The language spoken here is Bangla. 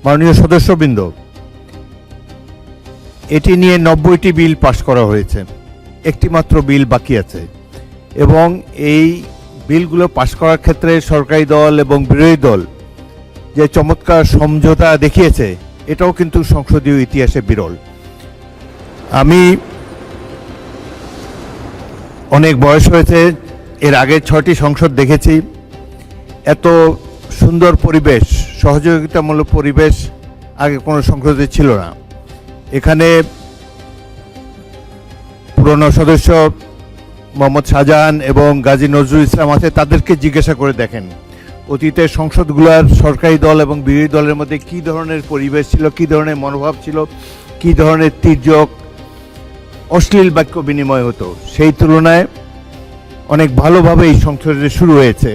মাননীয় সদস্যবৃন্দ, এটি নিয়ে 90টি বিল পাশ করা হয়েছে, একটি মাত্র বিল বাকি আছে এবং এই বিলগুলো পাশ করার ক্ষেত্রে সরকারি দল এবং বিরোধী দল যে চমৎকার সমঝোতা দেখিয়েছে এটাও কিন্তু সংসদীয় ইতিহাসে বিরল। আমি অনেক বয়স হয়েছে, এর আগে 6টি সংসদ দেখেছি। এত সুন্দর পরিবেশ, সহযোগিতামূলক পরিবেশ আগে কোনো সংসদে ছিল না। এখানে পুরনো সদস্য মোহাম্মদ শাহজাহান এবং গাজী নজরুল ইসলাম আছে, তাদেরকে জিজ্ঞাসা করে দেখেন অতীতের সংসদগুলোর সরকারি দল এবং বিরোধী দলের মধ্যে কী ধরনের পরিবেশ ছিল, কী ধরনের মনোভাব ছিল, কী ধরনের তির্যক অশ্লীল বাক্য বিনিময় হতো। সেই তুলনায় অনেক ভালোভাবে এই সংসদে শুরু হয়েছে।